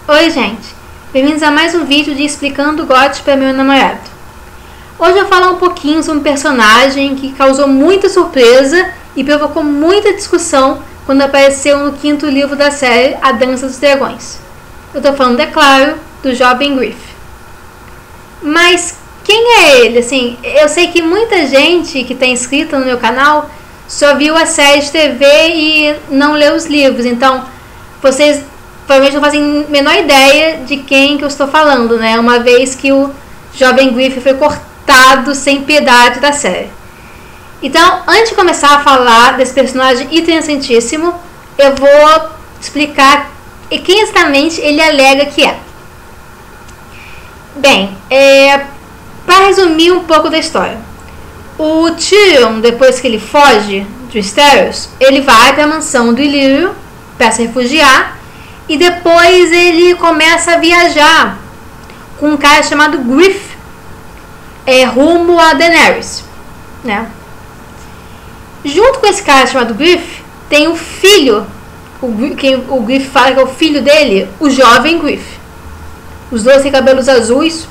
Oi gente, bem-vindos a mais um vídeo de Explicando GOT para meu namorado. Hoje eu vou falar um pouquinho sobre um personagem que causou muita surpresa e provocou muita discussão quando apareceu no 5º livro da série A Dança dos Dragões. Eu tô falando, é claro, do jovem Griff. Mas quem é ele? Assim, eu sei que muita gente que está inscrita no meu canal só viu a série de TV e não leu os livros, então vocês provavelmente não fazem a menor ideia de quem que eu estou falando, né? Uma vez que o jovem Griff foi cortado sem piedade da série. Então, antes de começar a falar desse personagem interessantíssimo, eu vou explicar quem exatamente ele alega que é. Bem, para resumir um pouco da história, o Tyrion, depois que ele foge de Westeros, ele vai para a mansão do Illyrio para se refugiar. E depois ele começa a viajar com um cara chamado Griff, rumo a Daenerys, né? Junto com esse cara chamado Griff, tem o filho, quem o Griff fala que é o filho dele, o jovem Griff. Os dois têm cabelos azuis.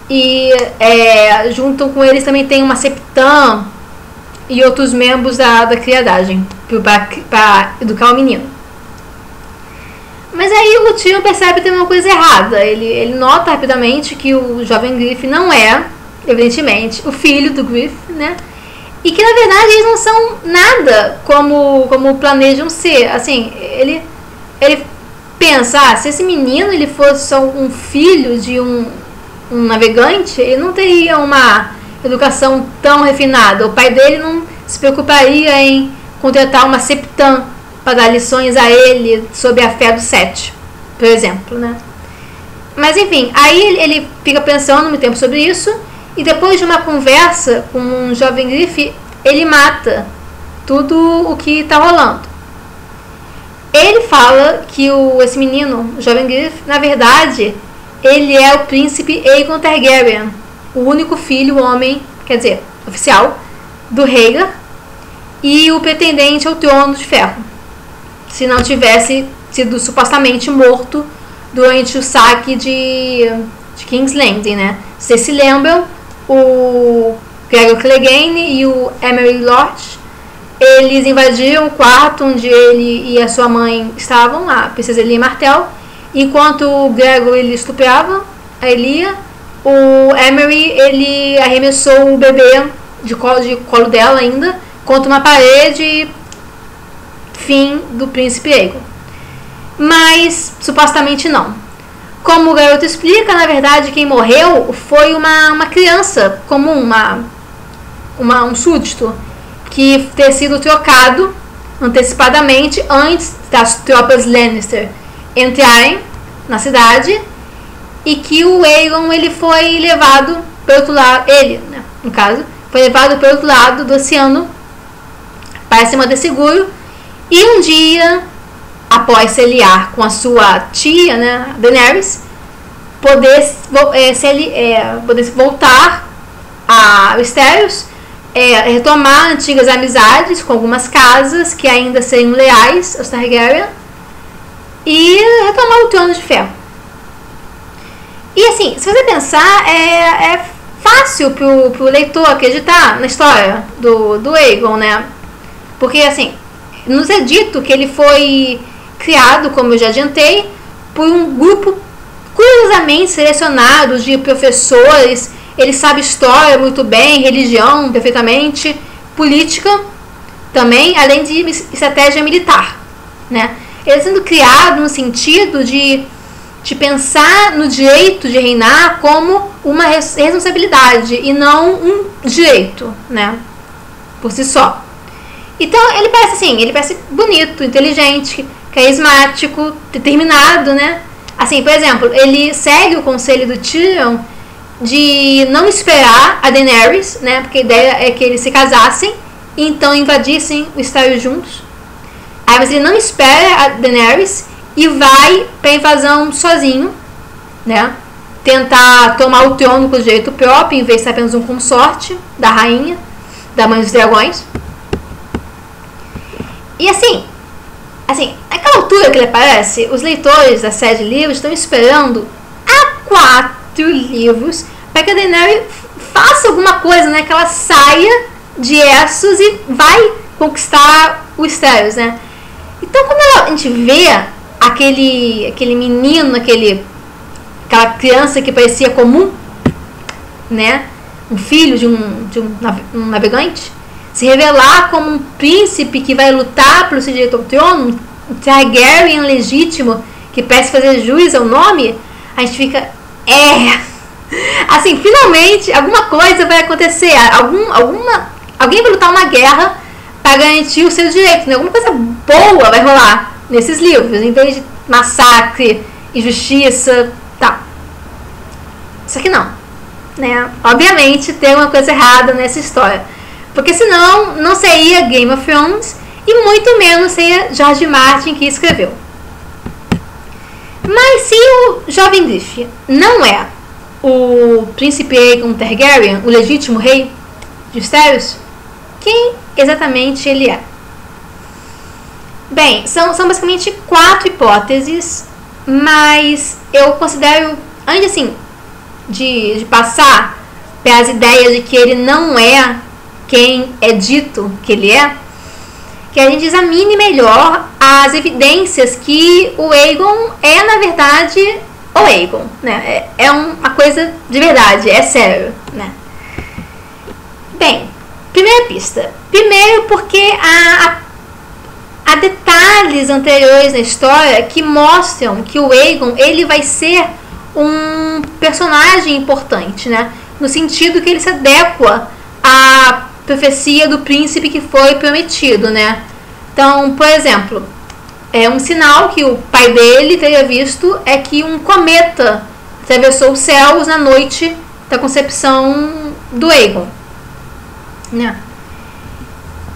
E junto com eles também tem uma Septã e outros membros da criadagem para educar o menino. Mas aí o Tyrion percebe que tem uma coisa errada. Ele nota rapidamente que o jovem Griff não é, evidentemente, o filho do Griff, né? E que na verdade eles não são nada como planejam ser. Assim, ele pensa, se esse menino ele fosse só um filho de um navegante, ele não teria uma educação tão refinada. O pai dele não se preocuparia em contratar uma Septã para dar lições a ele sobre a fé do Sete, por exemplo, né? Mas enfim, aí ele fica pensando muito tempo sobre isso, e depois de uma conversa com um jovem Griff, ele mata tudo o que está rolando. Ele fala que esse menino, o jovem Griff, na verdade, ele é o príncipe Aegon Targaryen, o único filho homem, quer dizer, oficial, do Rhaegar, e o pretendente ao trono de ferro, se não tivesse sido supostamente morto durante o saque de King's Landing, né? Vocês se lembram, o Gregor Clegane e o Emery Lodge, eles invadiram o quarto onde ele e a sua mãe estavam, a princesa Elia Martell. Enquanto o Gregor ele estuprava a Elia, o Emery ele arremessou o bebê de colo dela ainda contra uma parede. Fim do príncipe Aegon. Mas supostamente não. Como o garoto explica, na verdade quem morreu foi uma criança comum, um súdito, que ter sido trocado antecipadamente antes das tropas Lannister entrarem na cidade, e que o Aegon ele foi levado para outro lado, né, no caso, foi levado para outro lado do oceano para se manter seguro. E um dia, após se aliar com a sua tia, né, Daenerys, poder voltar a Westeros, retomar antigas amizades com algumas casas que ainda seriam leais aos Targaryen e retomar o trono de ferro. E assim, se você pensar, é fácil pro leitor acreditar na história do Aegon, né? Porque assim, nos é dito que ele foi criado, como eu já adiantei, por um grupo curiosamente selecionado de professores. Ele sabe história muito bem, religião perfeitamente, política também, além de estratégia militar, né? Ele sendo criado no sentido de pensar no direito de reinar como uma responsabilidade e não um direito, né? Por si só. Então ele parece bonito, inteligente, carismático, determinado, né? Assim, por exemplo, ele segue o conselho do Tyrion de não esperar a Daenerys, né? Porque a ideia é que eles se casassem e então invadissem o Westeros juntos. Mas ele não espera a Daenerys e vai pra invasão sozinho, né? Tentar tomar o trono com jeito próprio, em vez de ser apenas um consorte da rainha, da mãe dos dragões. E assim, assim, naquela altura que ele aparece, os leitores da série de livros estão esperando há 4 livros para que a Daenerys faça alguma coisa, né? Que ela saia de Essos e vai conquistar o Westeros, né? Então, quando a gente vê aquele menino, aquela criança que parecia comum, né? Um filho de um navegante, se revelar como um príncipe que vai lutar pelo seu direito ao trono, um Targaryen legítimo que parece fazer jus ao nome, a gente fica, assim, finalmente alguma coisa vai acontecer, alguém vai lutar uma guerra para garantir o seu direito, né? Alguma coisa boa vai rolar nesses livros, em vez de massacre, injustiça, tá. Só que não, né? Obviamente tem uma coisa errada nessa história, porque senão não seria Game of Thrones e muito menos seria George Martin que escreveu. Mas se o jovem Griff não é o príncipe Aegon Targaryen, o legítimo rei de Westeros, quem exatamente ele é? Bem, são basicamente 4 hipóteses, mas eu considero, antes assim, de passar pelas ideias de que ele não é quem é dito que ele é, que a gente examine melhor as evidências que o Aegon é, na verdade, o Aegon, né? É uma coisa de verdade, é sério, né? Bem, primeira pista. Primeiro porque há detalhes anteriores na história que mostram que o Aegon ele vai ser um personagem importante, né? No sentido que ele se adequa à profecia do príncipe que foi prometido, né? Então, por exemplo, um sinal que o pai dele teria visto é que um cometa atravessou os céus na noite da concepção do Aegon, né?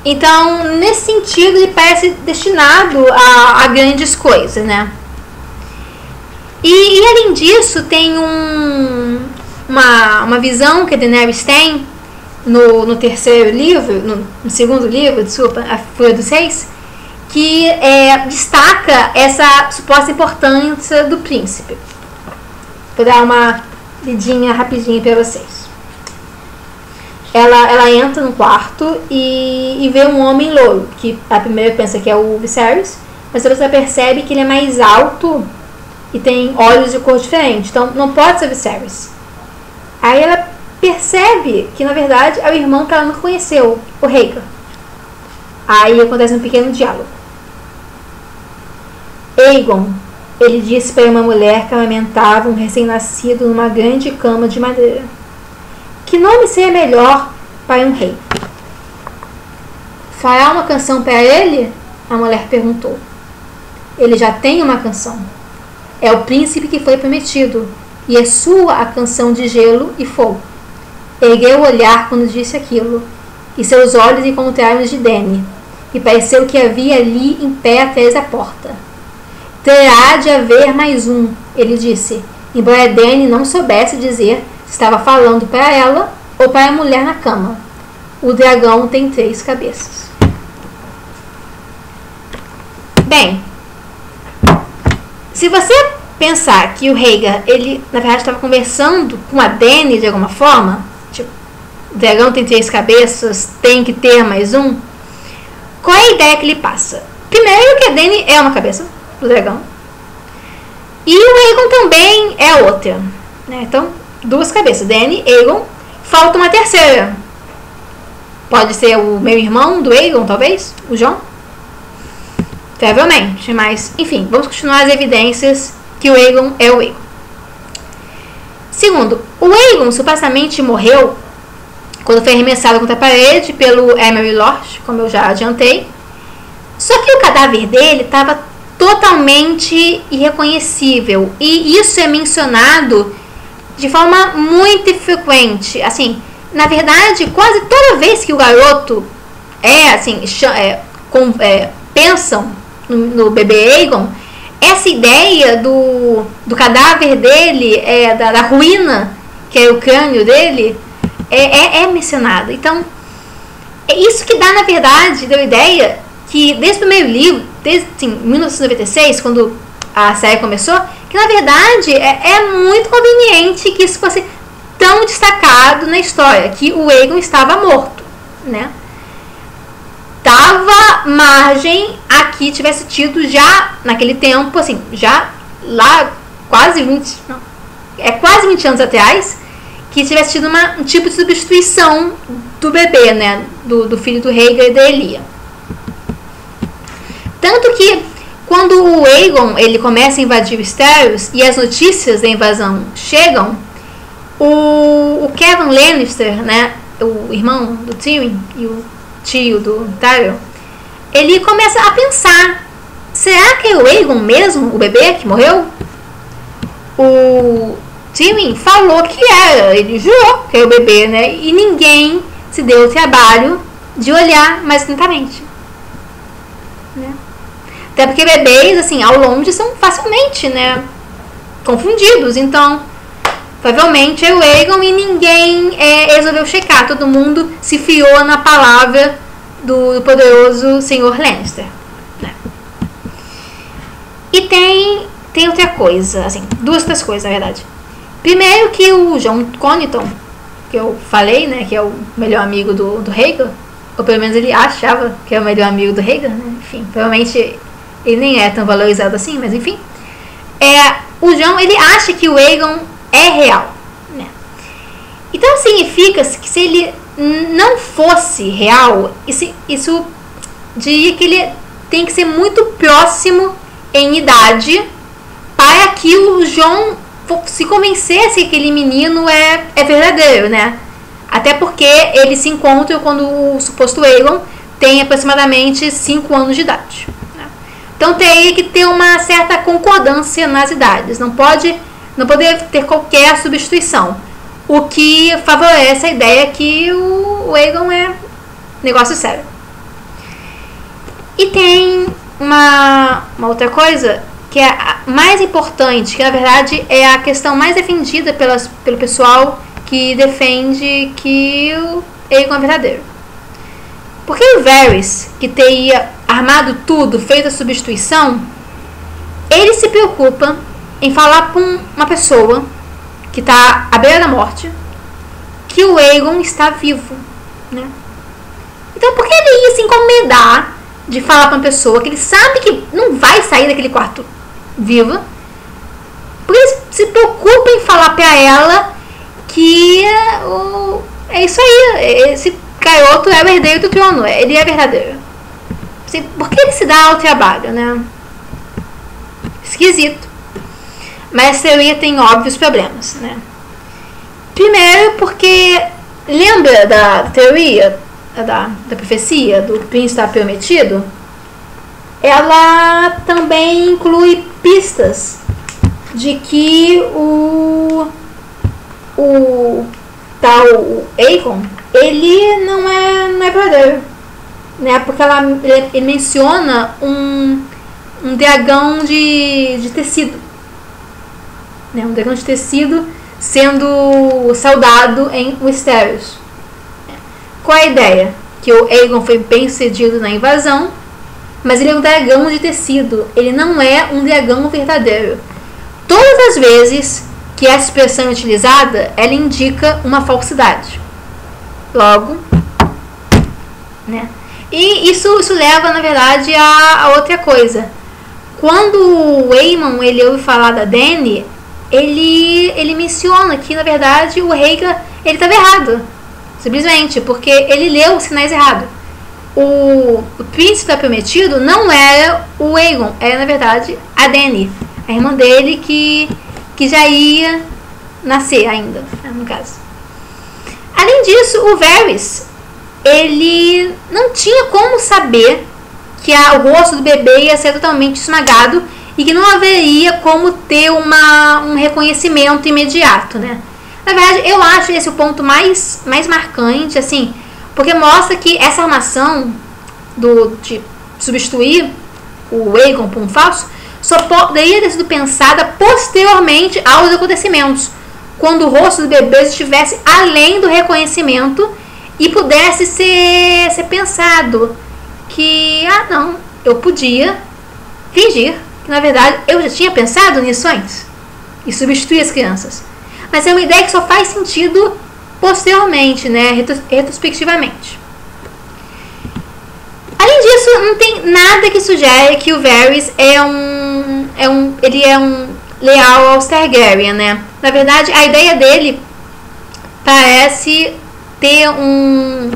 Então, nesse sentido, ele parece destinado a grandes coisas, né? E além disso, tem uma visão que a Daenerys tem no terceiro livro, no segundo livro, desculpa, A Fúria dos Reis, que destaca essa suposta importância do príncipe. Vou dar uma lidinha rapidinha para vocês. Ela entra no quarto e vê um homem louro, que a primeira pensa que é o Viserys, mas depois ela percebe que ele é mais alto e tem olhos de cor diferente, então não pode ser o Viserys. Aí ela percebe que na verdade é o irmão que ela não conheceu, o Rhaegar. Aí acontece um pequeno diálogo. Aegon, ele disse para uma mulher que amamentava um recém-nascido numa grande cama de madeira: que nome seria melhor para um rei? Fará uma canção para ele? A mulher perguntou. Ele já tem uma canção. É o príncipe que foi prometido, e é sua a canção de gelo e fogo. Ergueu o olhar quando disse aquilo, e seus olhos encontraram os de Dany, e pareceu que havia ali em pé atrás da porta. Terá de haver mais um, ele disse, embora Dany não soubesse dizer se estava falando para ela ou para a mulher na cama. O dragão tem 3 cabeças. Bem, se você pensar que o Rhaegar, ele na verdade estava conversando com a Dany de alguma forma, tipo, o dragão tem 3 cabeças, tem que ter mais um, qual é a ideia que ele passa? Primeiro que a Dany é uma cabeça do dragão, e o Aegon também é outra, né? Então, 2 cabeças, Dany, Aegon, falta uma terceira. Pode ser o meu irmão do Aegon, talvez, o Jon? Provavelmente, mas enfim, vamos continuar as evidências que o Aegon é o Aegon. Segundo, o Aegon supostamente morreu quando foi arremessado contra a parede pelo Emery Lord, como eu já adiantei. Só que o cadáver dele estava totalmente irreconhecível, e isso é mencionado de forma muito frequente. Assim, na verdade, quase toda vez que o garoto pensam no bebê Aegon, essa ideia do cadáver dele, da ruína, que é o crânio dele, é mencionada. Então, é isso que dá, na verdade, deu ideia que desde o primeiro livro, desde assim, 1996, quando a série começou, que na verdade é muito conveniente que isso fosse tão destacado na história, que o Aegon estava morto, né? Dava margem a que tivesse tido já naquele tempo, assim, já lá quase 20 anos atrás, que tivesse tido um tipo de substituição do bebê, né? Do filho do Rhaegar e da Elia. Tanto que quando o Aegon ele começa a invadir Westeros e as notícias da invasão chegam, o Kevan Lannister, né, o irmão do Tyrion e o tio do Tyrion, ele começa a pensar: será que é o Aegon mesmo, o bebê que morreu? O Tyrion falou que era, ele jurou que era o bebê, né? E ninguém se deu o trabalho de olhar mais atentamente, né? Até porque bebês, assim, ao longe são facilmente, né, confundidos. Então, provavelmente é o Aegon e ninguém resolveu checar. Todo mundo se fiou na palavra do poderoso senhor Lannister, né? E tem outra coisa, assim, duas outras coisas, na verdade. Primeiro que o Jon Connington, que eu falei, né, que é o melhor amigo do Rhaegar, ou pelo menos ele achava que é o melhor amigo do Rhaegar, né? Enfim, provavelmente ele nem é tão valorizado assim, mas enfim. O Jon, ele acha que o Aegon é real, né? Então significa que se ele não fosse real, isso diria que ele tem que ser muito próximo em idade para que o Jon se convencesse que aquele menino é verdadeiro, né? Até porque eles se encontram quando o suposto Aegon tem aproximadamente 5 anos de idade, né? Então teria que ter uma certa concordância nas idades. Não poderia ter qualquer substituição, o que favorece a ideia que o Aegon é negócio sério. E tem uma outra coisa que é a mais importante, que na verdade é a questão mais defendida pelo pessoal que defende que o Aegon é verdadeiro. Porque o Varys, que teria armado tudo, feito a substituição, ele se preocupa em falar para uma pessoa que está à beira da morte que o Aegon está vivo, né? Então por que ele ia se incomodar de falar para uma pessoa que ele sabe que não vai sair daquele quarto viva? Porque ele se preocupa em falar para ela que é isso aí, esse garoto é o herdeiro do trono, ele é verdadeiro. Assim, por que ele se dá ao trabalho, né? Esquisito. Mas a teoria tem óbvios problemas, né? Primeiro porque lembra da teoria da profecia do príncipe prometido? Ela também inclui pistas de que o tal Aegon, ele não é verdadeiro, né? Porque ele menciona um dragão de tecido, né? Um dragão de tecido sendo saudado em Westeros. Qual é a ideia? Que o Aegon foi bem sucedido na invasão, mas ele é um dragão de tecido, ele não é um dragão verdadeiro. Todas as vezes que essa expressão é utilizada, ela indica uma falsidade. Logo, né? E isso leva, na verdade, a outra coisa. Quando o Aemon ele ouve falar da Dany, ele menciona que, na verdade, o Rhaegar ele estava errado. Simplesmente porque ele leu os sinais errados. O príncipe prometido não era o Aegon, era, na verdade, a Dany, a irmã dele que já ia nascer ainda, no caso. Além disso, o Varys, ele não tinha como saber que o rosto do bebê ia ser totalmente esmagado e que não haveria como ter um reconhecimento imediato, né? Na verdade, eu acho esse o ponto mais marcante, assim, porque mostra que essa armação de substituir o Aegon por um falso só poderia ter sido pensada posteriormente aos acontecimentos, quando o rosto do bebê estivesse além do reconhecimento e pudesse ser pensado que, não, eu podia fingir que, na verdade, eu já tinha pensado nisso antes e substituir as crianças. Mas é uma ideia que só faz sentido posteriormente, né, retrospectivamente. Além disso, não tem nada que sugere que o Varys ele é um leal aos Targaryen, né? Na verdade, a ideia dele parece ter um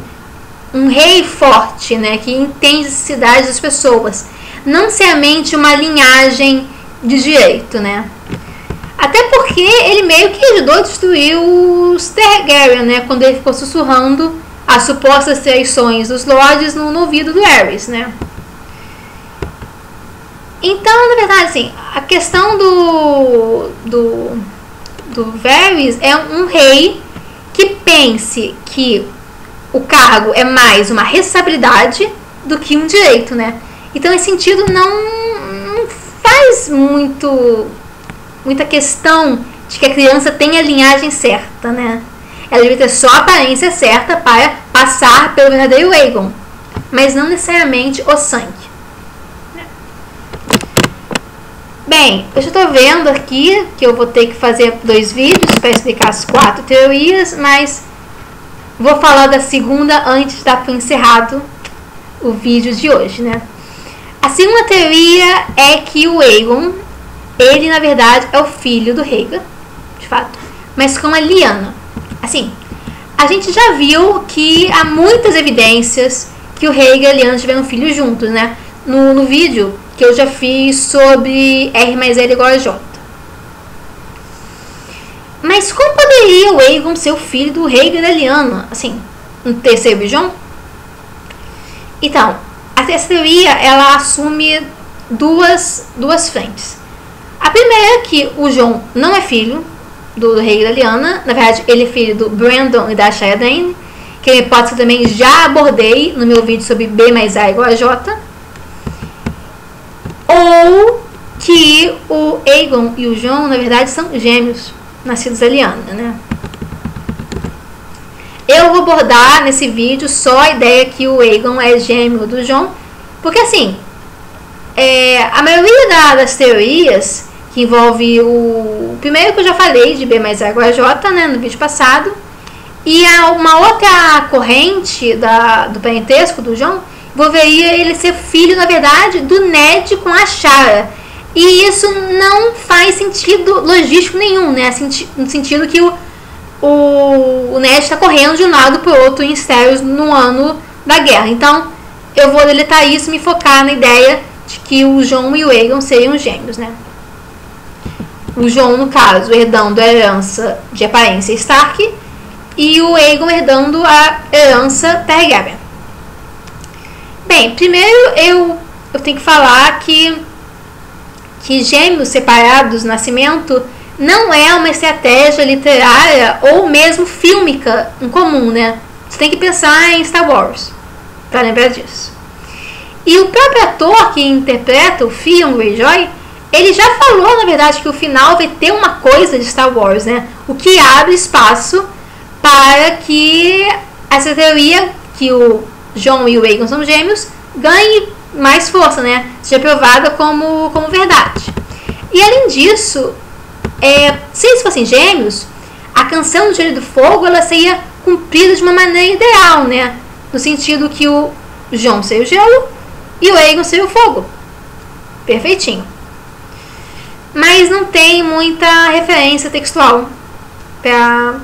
rei forte, né, que entende as necessidades das pessoas, não necessariamente uma linhagem de direito, né? Até porque ele meio que ajudou a destruir os Targaryen, né, quando ele ficou sussurrando as supostas traições dos Lords no ouvido do Varys, né? Então, na verdade, assim, a questão do Varys é um rei que pense que o cargo é mais uma responsabilidade do que um direito, né? Então, nesse sentido, não faz muita questão de que a criança tenha a linhagem certa, né? Ela deve ter só a aparência certa para passar pelo verdadeiro Aegon, mas não necessariamente o sangue. Bem, eu já estou vendo aqui que eu vou ter que fazer 2 vídeos para explicar as 4 teorias, mas vou falar da segunda antes de dar por encerrado o vídeo de hoje, né? A segunda teoria é que o Aegon, ele na verdade é o filho do Rhaegar, de fato, mas com a Lyanna. Assim, a gente já viu que há muitas evidências que o Rhaegar e a Lyanna tiveram filhos juntos, né? No vídeo que eu já fiz sobre R mais L igual a J. Mas como poderia o Aegon ser o filho do Rhaegar e da Lyanna? Assim, um terceiro Jon? Então, essa teoria, ela assume duas frentes. A primeira é que o Jon não é filho do Rhaegar e da Lyanna. Na verdade, ele é filho do Brandon e da Shia Dane, que é uma hipótese que eu também já abordei no meu vídeo sobre B mais A igual a J. Ou que o Aegon e o Jon, na verdade, são gêmeos nascidos da Lyanna, né? Eu vou abordar nesse vídeo só a ideia que o Aegon é gêmeo do Jon, porque assim, a maioria das teorias que envolve o primeiro que eu já falei de B mais A igual a J, né, no vídeo passado, e uma outra corrente do parentesco do Jon envolveria ele ser filho, na verdade, do Ned com a Shara. E isso não faz sentido logístico nenhum, né? No sentido que o Ned está correndo de um lado para o outro em Estéreos no ano da guerra. Então, eu vou deletar isso e me focar na ideia de que o Jon e o Aegon seriam gêmeos, né? O Jon, no caso, herdando a herança de aparência Stark e o Aegon herdando a herança Targaryen. Bem, primeiro eu tenho que falar que gêmeos separados no nascimento não é uma estratégia literária ou mesmo fílmica em comum, né? Você tem que pensar em Star Wars para lembrar disso. E o próprio ator que interpreta o Theon Greyjoy, ele já falou, na verdade, que o final vai ter uma coisa de Star Wars, né? O que abre espaço para que essa teoria que o Jon e o Aegon são gêmeos ganhe mais força, né? Seja provada como verdade. E além disso, se eles fossem gêmeos, a canção do Gelo e do Fogo ela seria cumprida de uma maneira ideal, né? No sentido que o Jon seria o gelo e o Aegon seria o fogo. Perfeitinho. Mas não tem muita referência textual para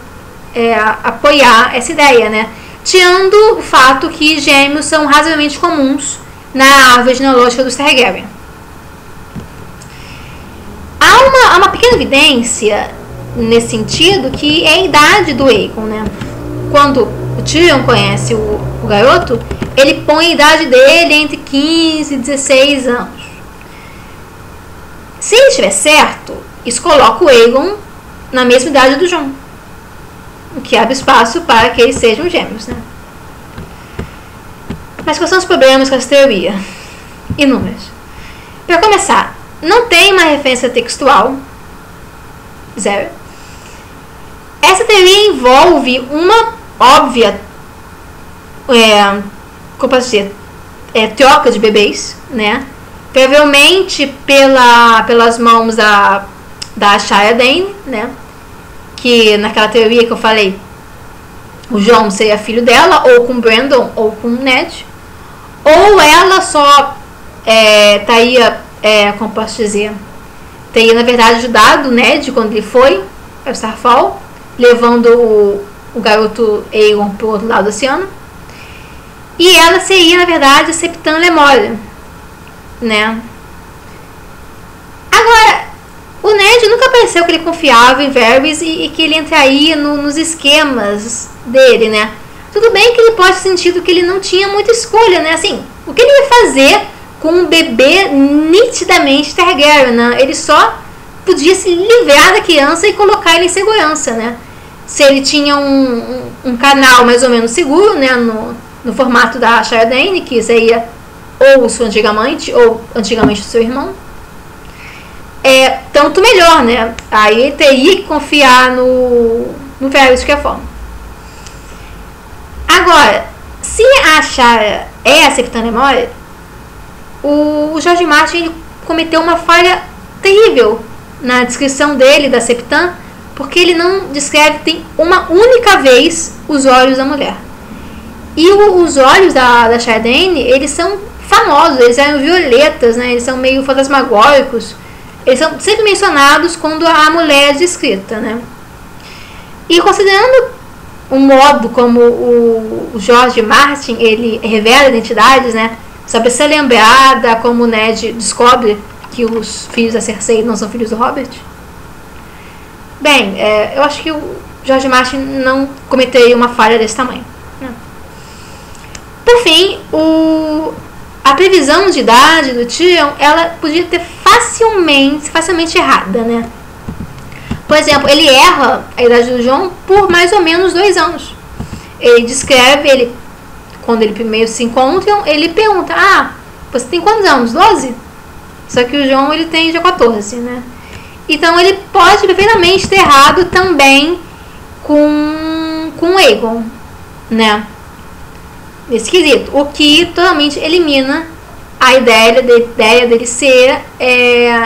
apoiar essa ideia, né? Tirando o fato que gêmeos são razoavelmente comuns na árvore genealógica dos Targaryen. Há uma pequena evidência nesse sentido que é a idade do Aegon, né? Quando o Tyrion conhece o garoto, ele põe a idade dele entre 15 e 16 anos. Se ele estiver certo, isso coloca o Aegon na mesma idade do Jon, o que abre espaço para que eles sejam gêmeos, né? Mas quais são os problemas com essa teoria? Inúmeros. Para começar, não tem uma referência textual. Zero. Essa teoria envolve uma óbvia, como posso dizer, troca de bebês, né? Provavelmente pelas mãos da Shia Dane, né? Que naquela teoria que eu falei, o John seria filho dela, ou com Brandon, ou com Ned. Ou ela só teria, como posso dizer, teria na verdade ajudado o Ned quando ele foi ao Starfall, levando o garoto Aegon para o outro lado do oceano. E ela seria na verdade a Septã Lemória, né? Agora, o Ned nunca pareceu que ele confiava em Varys e que ele entraria nos esquemas dele, né? Tudo bem que ele pode ter sentido que ele não tinha muita escolha, né? Assim, o que ele ia fazer com um bebê nitidamente Targaryen, né? Ele só podia se livrar da criança e colocar ele em segurança, né? Se ele tinha um canal mais ou menos seguro, né? No formato da Shia Dane, que seria ou sua antiga amante, ou antigamente o seu irmão. Tanto melhor, né? Aí ele teria que confiar no Varys de qualquer forma. Agora, se a Shia é a Septã Lemória, o George Martin ele cometeu uma falha terrível na descrição dele da Septã, porque ele não descreve, tem uma única vez, os olhos da mulher. E os olhos da Shia Dane, eles são famosos, eles eram violetas, né? Eles são meio fantasmagóricos. Eles são sempre mencionados quando a mulher é descrita, né? E considerando o modo como o George Martin ele revela identidades, né? Sabe ser lembrada como o Ned descobre que os filhos da Cersei não são filhos do Robert? Bem, eu acho que o George Martin não cometeria uma falha desse tamanho, né? Por fim, a previsão de idade do Tyrion, ela podia ter facilmente errada, né? Por exemplo, ele erra a idade do Jon por mais ou menos 2 anos. Ele descreve, quando ele primeiro se encontram, ele pergunta, você tem quantos anos? 12? Só que o Jon, ele tem já 14, né? Então ele pode perfeitamente ter errado também com o Aegon, né? Nesse quesito, o que totalmente elimina a ideia dele ser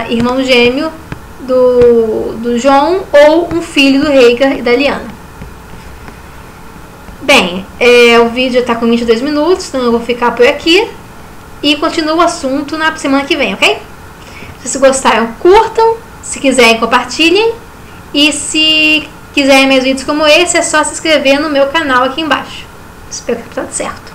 irmão gêmeo do Jon ou um filho do Rhaegar e da Lyanna. Bem, o vídeo está com 22 minutos, então eu vou ficar por aqui e continuo o assunto na semana que vem, ok? Se vocês gostaram, curtam, se quiserem, compartilhem, e se quiserem mais vídeos como esse, é só se inscrever no meu canal aqui embaixo. Espero que tenha dado certo.